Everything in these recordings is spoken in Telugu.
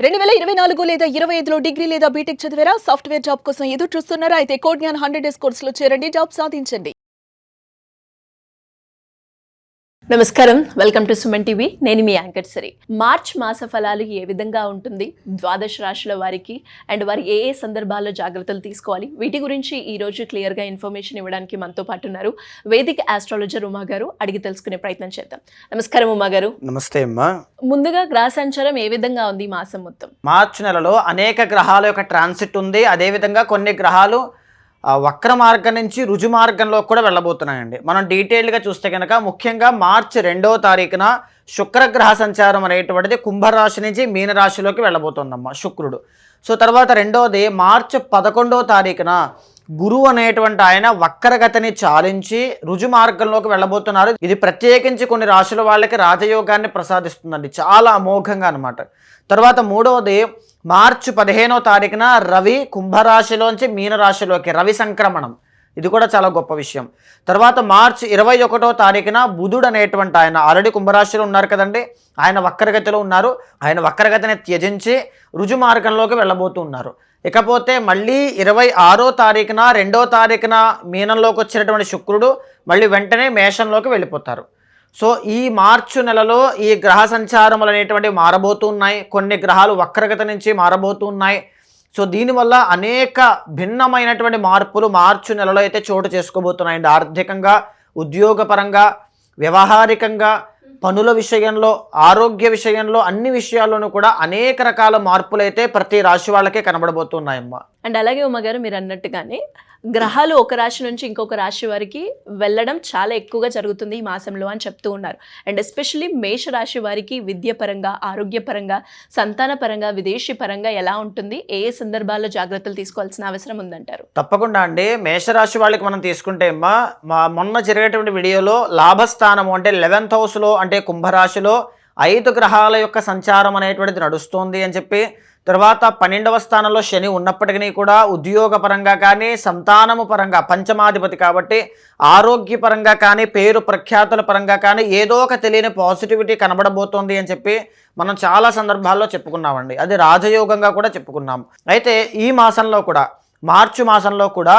2024 లేదా 25లో డిగ్రీ లేదా బీటెక్ చదివారా? సాఫ్ట్‌వేర్ జాబ్ కోసం ఎదురు చూస్తున్నారా? అయితే కోడ్ జ్ఞాన్ 100 డేస్ కోర్సులో చేరండి. జాబ్ సాధించండి. నమస్కారం, వెల్కమ్ టు సుమన్ టీవీ. నేను మీ యాంకర్ సిరి. మార్చ్ మాస ఫలాలు ఏ విధంగా ఉంటుంది, ద్వాదశ రాశుల వారికి అండ్ వారు ఏ ఏ సందర్భాల్లో జాగ్రత్తలు తీసుకోవాలి, వీటి గురించి ఈ రోజు క్లియర్గా ఇన్ఫర్మేషన్ ఇవ్వడానికి మనతో పాటు ఉన్నారు వేదిక ఆస్ట్రాలజర్ ఉమా గారు. అడిగి తెలుసుకునే ప్రయత్నం చేద్దాం. నమస్కారం ఉమా గారు. నమస్తే అమ్మా. ముందుగా గ్రహ సంచారం ఏ విధంగా ఉంది ఈ మాసం మొత్తం? మార్చి నెలలో అనేక గ్రహాల యొక్క ట్రాన్సిట్ ఉంది. అదేవిధంగా కొన్ని గ్రహాలు వక్ర మార్గం నుంచి రుజు మార్గంలో కూడా వెళ్ళబోతున్నాయండి. మనం డీటెయిల్గా చూస్తే కనుక ముఖ్యంగా మార్చి 2వ తారీఖున శుక్రగ్రహ సంచారం అనేటువంటిది కుంభరాశి నుంచి మీనరాశిలోకి వెళ్ళబోతుందమ్మా శుక్రుడు. సో తర్వాత రెండవది మార్చి 11వ తారీఖున గురువు అనేటువంటి ఆయన వక్రగతిని చాలించి రుజు మార్గంలోకి వెళ్ళబోతున్నారు. ఇది ప్రత్యేకించి కొన్ని రాశుల వాళ్ళకి రాజయోగాన్ని ప్రసాదిస్తుందండి, చాలా అమోఘంగా అనమాట. తర్వాత మూడవది మార్చి 15వ తారీఖున రవి కుంభరాశిలోంచి మీనరాశిలోకి రవి సంక్రమణం, ఇది కూడా చాలా గొప్ప విషయం. తర్వాత మార్చి 21వ తారీఖున బుధుడు అనేటువంటి ఆయన ఆల్రెడీ కుంభరాశిలో ఉన్నారు కదండి, ఆయన వక్రగతిలో ఉన్నారు. ఆయన వక్రగతిని త్యజించి రుజు మార్గంలోకి వెళ్ళబోతున్నారు. ఇకపోతే మళ్ళీ 26వ తారీఖున 2వ తారీఖున మీనంలోకి వచ్చినటువంటి శుక్రుడు మళ్ళీ వెంటనే మేషంలోకి వెళ్ళిపోతారు. సో ఈ మార్చి నెలలో ఈ గ్రహ సంచారములు అనేటువంటివి మారబోతున్నాయి. కొన్ని గ్రహాలు వక్రగతి నుంచి మారబోతున్నాయి. సో దీనివల్ల అనేక భిన్నమైనటువంటి మార్పులు మార్చి నెలలో అయితే చోటు చేసుకోబోతున్నాయండి. ఆర్థికంగా, ఉద్యోగపరంగా, వ్యవహారికంగా, పనుల విషయంలో, ఆరోగ్య విషయంలో, అన్ని విషయాల్లోనూ కూడా అనేక రకాల మార్పులు అయితే ప్రతి రాశి వాళ్ళకే కనబడబోతున్నాయమ్మా. అండ్ అలాగే ఉమ్మగారు మీరు అన్నట్టుగానే గ్రహాలు ఒక రాశి నుంచి ఇంకొక రాశి వారికి వెళ్ళడం చాలా ఎక్కువగా జరుగుతుంది ఈ మాసంలో అని చెప్తూ ఉన్నారు. అండ్ ఎస్పెషల్లీ మేష రాశి వారికి విద్యపరంగా, ఆరోగ్యపరంగా, సంతాన పరంగా, విదేశీ పరంగా ఎలా ఉంటుంది, ఏ ఏ సందర్భాల్లో జాగ్రత్తలు తీసుకోవాల్సిన అవసరం ఉందంటారు? తప్పకుండా అండి. మేషరాశి వాళ్ళకి మనం తీసుకుంటే అమ్మా, మొన్న జరిగేటువంటి వీడియోలో లాభస్థానము అంటే 11th హౌస్లో అంటే కుంభరాశిలో 5 గ్రహాల యొక్క సంచారం అనేటువంటిది నడుస్తుంది అని చెప్పి, తర్వాత 12వ స్థానంలో శని ఉన్నప్పటికీ కూడా ఉద్యోగపరంగా కానీ, సంతానము పరంగా పంచమాధిపతి కాబట్టి ఆరోగ్యపరంగా కానీ, పేరు ప్రఖ్యాతుల పరంగా కానీ ఏదో ఒక తెలియని పాజిటివిటీ కనబడబోతోంది అని చెప్పి మనం చాలా సందర్భాల్లో చెప్పుకున్నామండి. అది రాజయోగంగా కూడా చెప్పుకున్నాం. అయితే ఈ మాసంలో కూడా, మార్చి మాసంలో కూడా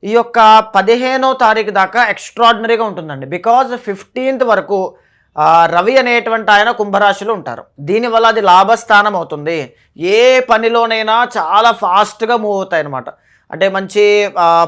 ఈ యొక్క 15వ తారీఖు దాకా ఎక్స్ట్రాడినరీగా ఉంటుందండి. బికాజ్ 15th వరకు రవి అనేటువంటి ఆయన కుంభరాశిలో ఉంటారు. దీనివల్ల అది లాభస్థానం అవుతుంది. ఏ పనిలోనైనా చాలా ఫాస్ట్గా మూవ్ అవుతాయి అన్నమాట. అంటే మంచి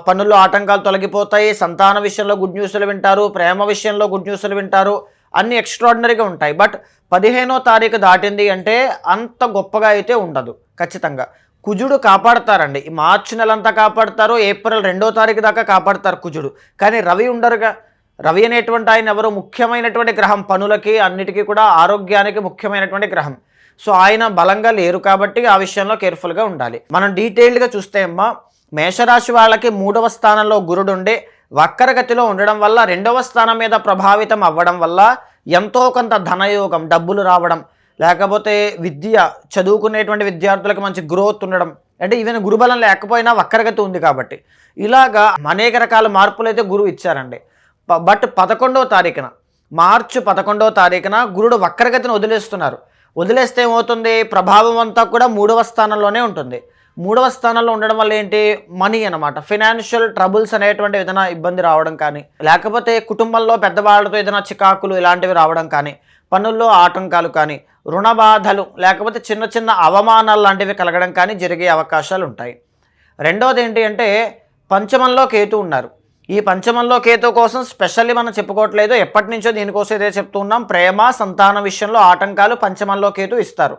పనుల్లో ఆటంకాలు తొలగిపోతాయి. సంతాన విషయంలో గుడ్ న్యూస్లు వింటారు, ప్రేమ విషయంలో గుడ్ న్యూస్లు వింటారు, అన్నీ ఎక్స్ట్రాడినరీగా ఉంటాయి. బట్ 15వ తారీఖు దాటింది అంటే అంత గొప్పగా అయితే ఉండదు. ఖచ్చితంగా కుజుడు కాపాడతారండి. ఈ మార్చి నెలంతా కాపాడతారు, ఏప్రిల్ 2వ తారీఖు దాకా కాపాడతారు కుజుడు. కానీ రవి ఉండరుగా. రవి అనేటువంటి ఆయన ఎవరో ముఖ్యమైనటువంటి గ్రహం, పనులకి అన్నిటికీ కూడా ఆరోగ్యానికి ముఖ్యమైనటువంటి గ్రహం. సో ఆయన బలంగా లేరు కాబట్టి ఆ విషయంలో కేర్ఫుల్గా ఉండాలి. మనం డీటెయిల్డ్గా చూస్తే అమ్మా, మేషరాశి వాళ్ళకి 3వ స్థానంలో గురుడు ఉండి వక్రగతిలో ఉండడం వల్ల 2వ స్థానం మీద ప్రభావితం అవ్వడం వల్ల ఎంతో కొంత ధనయోగం, డబ్బులు రావడం, లేకపోతే విద్య, చదువుకునేటువంటి విద్యార్థులకు మంచి గ్రోత్ ఉండడం, అంటే ఈవెన్ గురుబలం లేకపోయినా వక్రగతి ఉంది కాబట్టి ఇలాగా అనేక రకాల మార్పులు అయితే గురువు ఇచ్చారండి. బట్ 11వ తారీఖున మార్చి 11వ తారీఖున గురుడు వక్రగతిని వదిలేస్తున్నారు. వదిలేస్తే ఏమవుతుంది, ప్రభావం అంతా కూడా 3వ స్థానంలోనే ఉంటుంది. 3వ స్థానంలో ఉండడం వల్ల ఏంటి, మనీ అనమాట, ఫినాన్షియల్ ట్రబుల్స్ అనేటువంటి ఏదైనా ఇబ్బంది రావడం కానీ, లేకపోతే కుటుంబంలో పెద్దవాళ్ళతో ఏదైనా చికాకులు ఇలాంటివి రావడం కానీ, పనుల్లో ఆటంకాలు కానీ, రుణ బాధలు, లేకపోతే చిన్న చిన్న అవమానాలు లాంటివి కలగడం కానీ జరిగే అవకాశాలు ఉంటాయి. రెండవది ఏంటి అంటే పంచమంలో కేతు ఉన్నారు. ఈ పంచమంలో కేతు కోసం స్పెషల్లీ మనం చెప్పుకోవట్లేదు, ఎప్పటి నుంచో దీనికోసం ఇదే చెప్తూ ఉన్నాం. ప్రేమ, సంతాన విషయంలో ఆటంకాలు పంచమంలో కేతు ఇస్తారు.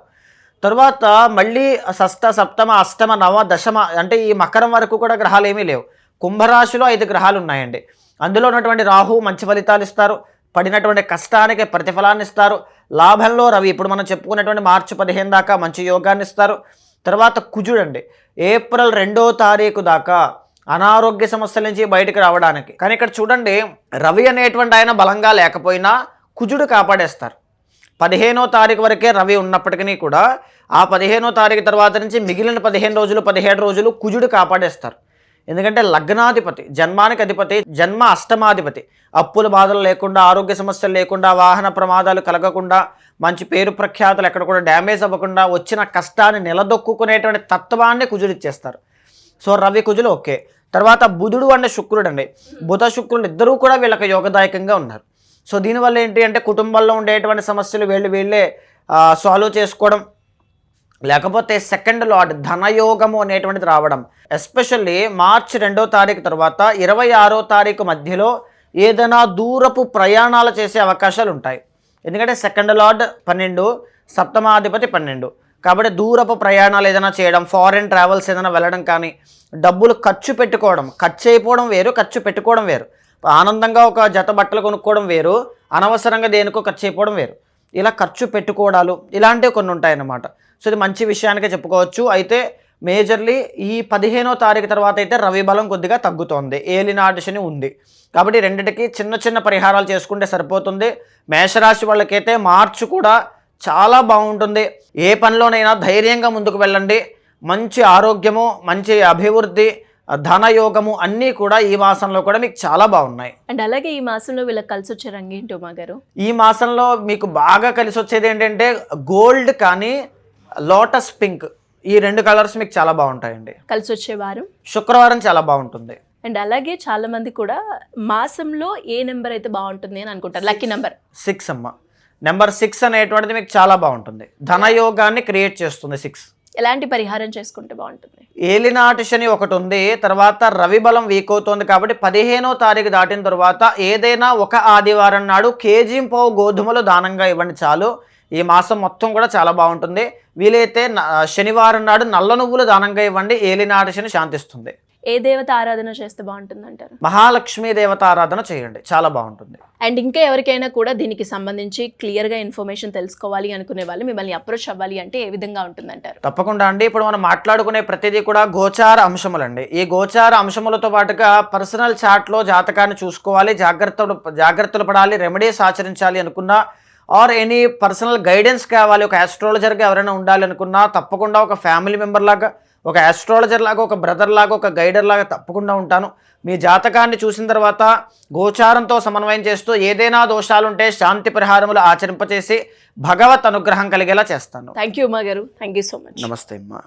తర్వాత మళ్ళీ షష్ఠ, సప్తమ, అష్టమ, నవ, దశమ అంటే ఈ మకరం వరకు కూడా గ్రహాలు ఏమీ లేవు. కుంభరాశిలో 5 గ్రహాలు ఉన్నాయండి. అందులో ఉన్నటువంటి రాహు మంచి ఫలితాలు ఇస్తారు, పడినటువంటి కష్టానికి ప్రతిఫలాన్ని ఇస్తారు. లాభంలో రవి ఇప్పుడు మనం చెప్పుకున్నటువంటి మార్చి 15 దాకా మంచి యోగాన్ని ఇస్తారు. తర్వాత కుజుడు అండి, ఏప్రిల్ 2వ తారీఖు దాకా అనారోగ్య సమస్యల నుంచి బయటకు రావడానికి. కానీ ఇక్కడ చూడండి, రవి అనేటువంటి ఆయన బలంగా లేకపోయినా కుజుడు కాపాడేస్తారు. 15వ తారీఖు వరకే రవి ఉన్నప్పటికీ కూడా ఆ 15వ తారీఖు తర్వాత నుంచి మిగిలిన 15 రోజులు, 17 రోజులు కుజుడు కాపాడేస్తారు. ఎందుకంటే లగ్నాధిపతి, జన్మానికి అధిపతి, జన్మ అష్టమాధిపతి. అప్పుల బాధలు లేకుండా, ఆరోగ్య సమస్యలు లేకుండా, వాహన ప్రమాదాలు కలగకుండా, మంచి పేరు ప్రఖ్యాతులు ఎక్కడ కూడా డ్యామేజ్ అవ్వకుండా, వచ్చిన కష్టాన్ని నిలదొక్కునేటువంటి తత్వాన్ని కుజుడిచ్చేస్తారు. సో రవి కుజులు ఓకే. తర్వాత బుధుడు అంటే శుక్రుడు అండి. బుధ శుక్రుడు ఇద్దరూ కూడా వీళ్ళకి యోగదాయకంగా ఉన్నారు. సో దీనివల్ల ఏంటి అంటే కుటుంబంలో ఉండేటువంటి సమస్యలు వీళ్ళే సాల్వ్ చేసుకోవడం, లేకపోతే సెకండ్ లార్డ్ ధనయోగము అనేటువంటిది రావడం. ఎస్పెషల్లీ మార్చి 2వ తారీఖు తర్వాత 26వ తారీఖు మధ్యలో ఏదైనా దూరపు ప్రయాణాలు చేసే అవకాశాలు ఉంటాయి. ఎందుకంటే సెకండ్ లార్డ్ 12, సప్తమాధిపతి 12. కాబట్టి దూరపు ప్రయాణాలు ఏదైనా చేయడం, ఫారెన్ ట్రావెల్స్ ఏదైనా వెళ్ళడం కానీ, డబ్బులు ఖర్చు పెట్టుకోవడం, ఖర్చు అయిపోవడం వేరు, ఖర్చు పెట్టుకోవడం వేరు. ఆనందంగా ఒక జత బట్టలు కొనుక్కోవడం వేరు, అనవసరంగా దేనికో ఖర్చు అయిపోవడం వేరు. ఇలా ఖర్చు పెట్టుకోవడాలు ఇలాంటివి కొన్ని ఉంటాయన్నమాట. సో ఇది మంచి విషయానికే చెప్పుకోవచ్చు. అయితే మేజర్లీ ఈ 15వ తారీఖు తర్వాత అయితే రవి బలం కొద్దిగా తగ్గుతోంది, ఏలినాటి శని ఉంది. కాబట్టి రెండిటికి చిన్న చిన్న పరిహారాలు చేసుకుంటే సరిపోతుంది. మేషరాశి వాళ్ళకైతే మార్చి కూడా చాలా బాగుంటుంది. ఏ పనిలోనైనా ధైర్యంగా ముందుకు వెళ్ళండి. మంచి ఆరోగ్యము, మంచి అభివృద్ధి, ధనయోగము అన్నీ కూడా ఈ మాసంలో కూడా మీకు చాలా బాగున్నాయి. అండ్ అలాగే ఈ మాసంలో వీళ్ళకి కలిసి వచ్చే రంగు ఏంటి ఉమా గారు? ఈ మాసంలో మీకు బాగా కలిసి వచ్చేది ఏంటంటే గోల్డ్ కానీ లోటస్ పింక్, ఈ 2 కలర్స్ మీకు చాలా బాగుంటాయండి. కలిసి వచ్చే వారం శుక్రవారం చాలా బాగుంటుంది. అండ్ అలాగే చాలా మంది కూడా మాసంలో ఏ నెంబర్ అయితే బాగుంటుంది అని అనుకుంటారు. లక్కీ నెంబర్ 6 అమ్మ. నెంబర్ 6 అనేటువంటిది మీకు చాలా బాగుంటుంది, ధనయోగాన్ని క్రియేట్ చేస్తుంది 6. ఎలాంటి పరిహారం చేసుకుంటే బాగుంటుంది? ఏలినాటి శని ఒకటి ఉంది, తర్వాత రవి బలం వీక్ అవుతుంది. కాబట్టి 15వ తారీఖు దాటిన తర్వాత ఏదైనా ఒక ఆదివారం నాడు కేజీ-పావు గోధుమలు దానంగా ఇవ్వండి చాలు. ఈ మాసం మొత్తం కూడా చాలా బాగుంటుంది. వీలైతే శనివారం నాడు నల్ల నువ్వులు దానంగా ఇవ్వండి, ఏలినాటి శని శాంతిస్తుంది. ఏ దేవత ఆరాధన చేస్తే బాగుంటుంది అంటారు? మహాలక్ష్మి దేవత ఆరాధన చేయండి, చాలా బాగుంటుంది. అండ్ ఇంకా ఎవరికైనా కూడా దీనికి సంబంధించి క్లియర్గా ఇన్ఫర్మేషన్ తెలుసుకోవాలి అనుకునే వాళ్ళు మిమ్మల్ని అప్రోచ్ అవ్వాలి అంటే ఏ విధంగా ఉంటుందంటారు? తప్పకుండా అండి. ఇప్పుడు మనం మాట్లాడుకునే ప్రతిదీ కూడా గోచార అంశములండి. ఈ గోచార అంశములతో పాటుగా పర్సనల్ చాట్లో జాతకాన్ని చూసుకోవాలి, జాగ్రత్తలు పడాలి, రెమెడీస్ ఆచరించాలి అనుకున్నా, ఆర్ ఎనీ పర్సనల్ గైడెన్స్ కావాలి, ఒక ఆస్ట్రాలజర్గా ఎవరైనా ఉండాలి అనుకున్నా తప్పకుండా ఒక ఫ్యామిలీ మెంబర్ లాగా, ఒక ఆస్ట్రాలజర్ లాగా, ఒక బ్రదర్ లాగా, ఒక గైడర్ లాగా తప్పకుండా ఉంటాను. మీ జాతకాన్ని చూసిన తర్వాత గోచారంతో సమన్వయం చేస్తూ ఏదైనా దోషాలుంటే శాంతి పరిహారములు ఆచరింపచేసి భగవత్ అనుగ్రహం కలిగేలా చేస్తాను. థ్యాంక్ యూ ఉమా గారు, థ్యాంక్ యూ సో మచ్. నమస్తే అమ్మా.